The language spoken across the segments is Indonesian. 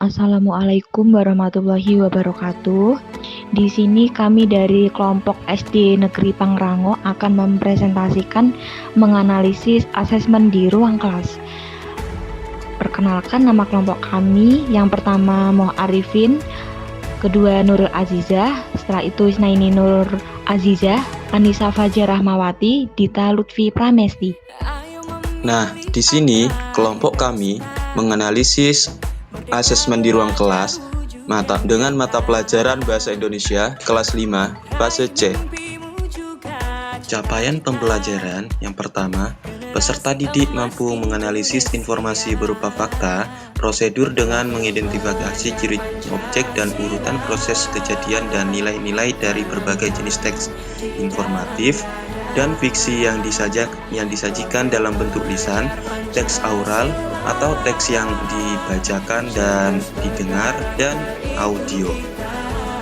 Assalamualaikum warahmatullahi wabarakatuh. Di sini kami dari kelompok SD Negeri Pangrango akan mempresentasikan menganalisis asesmen di ruang kelas. Perkenalkan, nama kelompok kami. Yang pertama Moh Arifin, kedua Nurul Azizah, setelah itu Isnaini Nur Azizah, Anissa Fajar Rahmawati, Dita Lutfi Pramesti. Nah, di sini kelompok kami menganalisis asesmen di ruang kelas dengan mata pelajaran Bahasa Indonesia kelas 5 fase C. Capaian pembelajaran yang pertama, peserta didik mampu menganalisis informasi berupa fakta, prosedur dengan mengidentifikasi ciri objek dan urutan proses kejadian dan nilai-nilai dari berbagai jenis teks informatif dan fiksi yang disajikan dalam bentuk lisan, teks aural, atau teks yang dibacakan dan didengar, dan audio.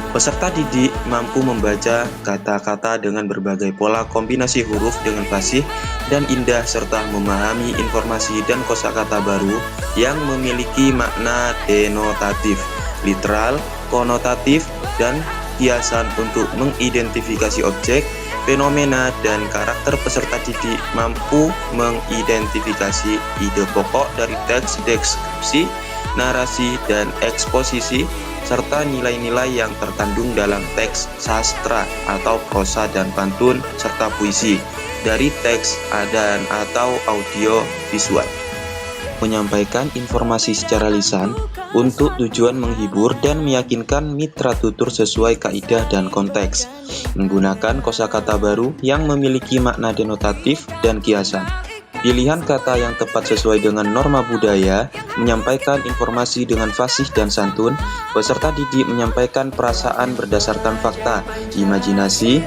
Peserta didik mampu membaca kata-kata dengan berbagai pola kombinasi huruf dengan fasih dan indah, serta memahami informasi dan kosakata baru yang memiliki makna denotatif, literal, konotatif, dan kiasan untuk mengidentifikasi objek, fenomena, dan karakter. Peserta didik mampu mengidentifikasi ide pokok dari teks deskripsi, narasi, dan eksposisi, serta nilai-nilai yang terkandung dalam teks sastra atau prosa dan pantun, serta puisi dari teks dan atau audio visual. Menyampaikan informasi secara lisan untuk tujuan menghibur dan meyakinkan mitra tutur sesuai kaidah dan konteks, menggunakan kosakata baru yang memiliki makna denotatif dan kiasan. Pilihan kata yang tepat sesuai dengan norma budaya, menyampaikan informasi dengan fasih dan santun. Peserta didik menyampaikan perasaan berdasarkan fakta, imajinasi,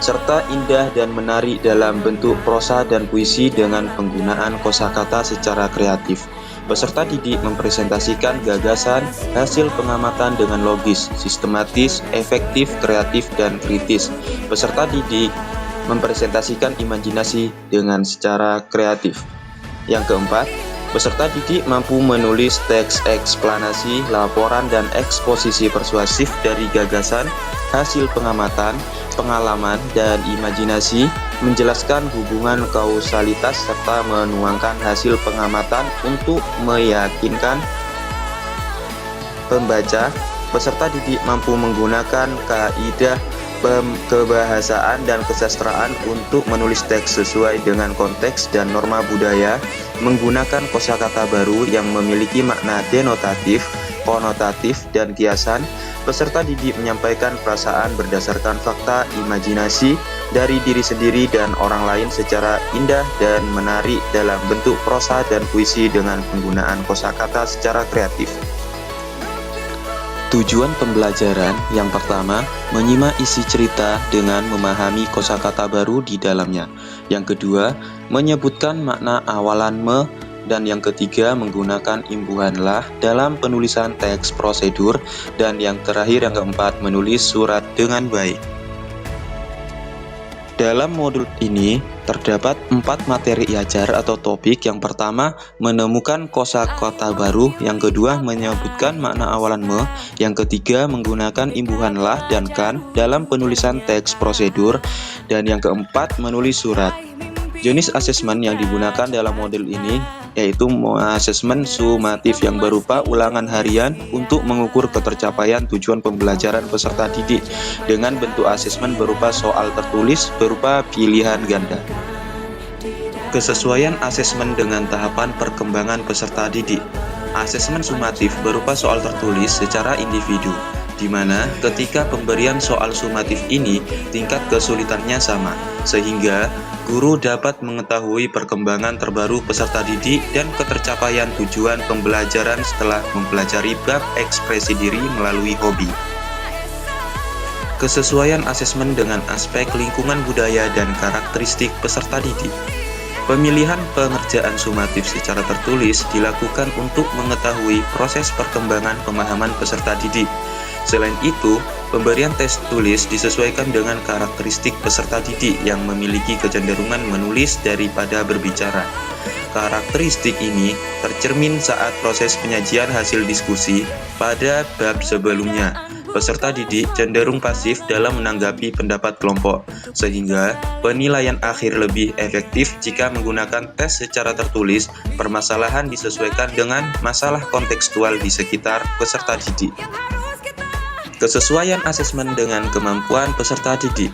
serta indah dan menarik dalam bentuk prosa dan puisi dengan penggunaan kosakata secara kreatif. Peserta didik mempresentasikan gagasan, hasil pengamatan dengan logis, sistematis, efektif, kreatif, dan kritis. Peserta didik mempresentasikan imajinasi dengan secara kreatif. Yang keempat, peserta didik mampu menulis teks eksplanasi, laporan, dan eksposisi persuasif dari gagasan, hasil pengamatan, pengalaman, dan imajinasi, menjelaskan hubungan kausalitas serta menuangkan hasil pengamatan untuk meyakinkan pembaca. Peserta didik mampu menggunakan kaidah kebahasaan dan kesastraan untuk menulis teks sesuai dengan konteks dan norma budaya, menggunakan kosakata baru yang memiliki makna denotatif, konotatif, dan kiasan. Peserta didik menyampaikan perasaan berdasarkan fakta, imajinasi dari diri sendiri dan orang lain secara indah dan menarik dalam bentuk prosa dan puisi dengan penggunaan kosakata secara kreatif. Tujuan pembelajaran yang pertama, menyimak isi cerita dengan memahami kosakata baru di dalamnya. Yang kedua, menyebutkan makna awalan me. Dan yang ketiga, menggunakan imbuhan lah dalam penulisan teks prosedur. Dan yang terakhir, yang keempat, menulis surat dengan baik. Dalam modul ini terdapat 4 materi ajar atau topik. Yang pertama, menemukan kosakata baru. Yang kedua, menyebutkan makna awalan me. Yang ketiga, menggunakan imbuhan lah dan kan dalam penulisan teks prosedur. Dan yang keempat, menulis surat. Jenis asesmen yang digunakan dalam modul ini yaitu asesmen sumatif yang berupa ulangan harian untuk mengukur ketercapaian tujuan pembelajaran peserta didik dengan bentuk asesmen berupa soal tertulis berupa pilihan ganda. Kesesuaian asesmen dengan tahapan perkembangan peserta didik. Asesmen sumatif berupa soal tertulis secara individu, di mana ketika pemberian soal sumatif ini tingkat kesulitannya sama, sehingga guru dapat mengetahui perkembangan terbaru peserta didik dan ketercapaian tujuan pembelajaran setelah mempelajari bab ekspresi diri melalui hobi. Kesesuaian asesmen dengan aspek lingkungan budaya dan karakteristik peserta didik. Pemilihan pengerjaan sumatif secara tertulis dilakukan untuk mengetahui proses perkembangan pemahaman peserta didik. Selain itu, pemberian tes tulis disesuaikan dengan karakteristik peserta didik yang memiliki kecenderungan menulis daripada berbicara. karakteristik ini tercermin saat proses penyajian hasil diskusi pada bab sebelumnya. Peserta didik cenderung pasif dalam menanggapi pendapat kelompok, sehingga penilaian akhir lebih efektif jika menggunakan tes secara tertulis. Permasalahan disesuaikan dengan masalah kontekstual di sekitar peserta didik. Kesesuaian asesmen dengan kemampuan peserta didik.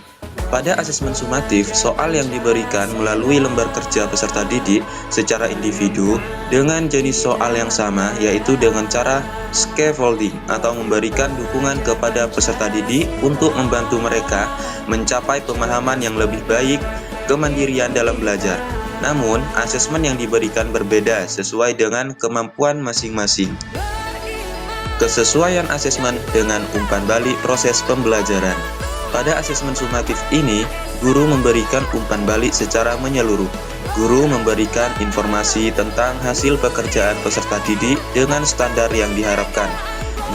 Pada asesmen sumatif, soal yang diberikan melalui lembar kerja peserta didik secara individu dengan jenis soal yang sama, yaitu dengan cara scaffolding atau memberikan dukungan kepada peserta didik untuk membantu mereka mencapai pemahaman yang lebih baik, kemandirian dalam belajar. Namun, asesmen yang diberikan berbeda sesuai dengan kemampuan masing-masing. Kesesuaian asesmen dengan umpan balik proses pembelajaran. Pada asesmen sumatif ini, guru memberikan umpan balik secara menyeluruh. Guru memberikan informasi tentang hasil pekerjaan peserta didik dengan standar yang diharapkan.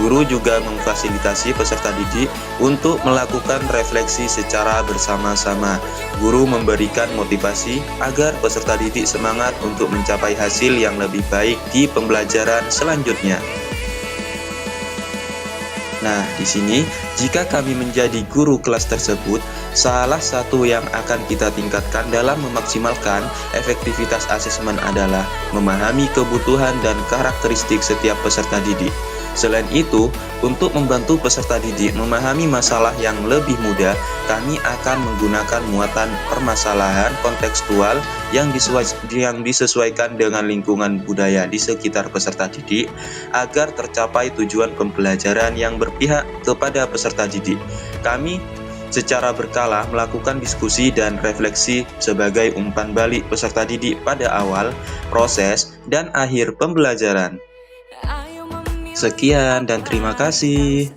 Guru juga memfasilitasi peserta didik untuk melakukan refleksi secara bersama-sama. Guru memberikan motivasi agar peserta didik semangat untuk mencapai hasil yang lebih baik di pembelajaran selanjutnya. Nah, di sini, jika kami menjadi guru kelas tersebut, salah satu yang akan kita tingkatkan dalam memaksimalkan efektivitas asesmen adalah memahami kebutuhan dan karakteristik setiap peserta didik. Selain itu, untuk membantu peserta didik memahami masalah yang lebih mudah, kami akan menggunakan muatan permasalahan kontekstual yang disesuaikan dengan lingkungan budaya di sekitar peserta didik agar tercapai tujuan pembelajaran yang berpihak kepada peserta didik. Kami secara berkala melakukan diskusi dan refleksi sebagai umpan balik peserta didik pada awal, proses, dan akhir pembelajaran. Sekian dan terima kasih.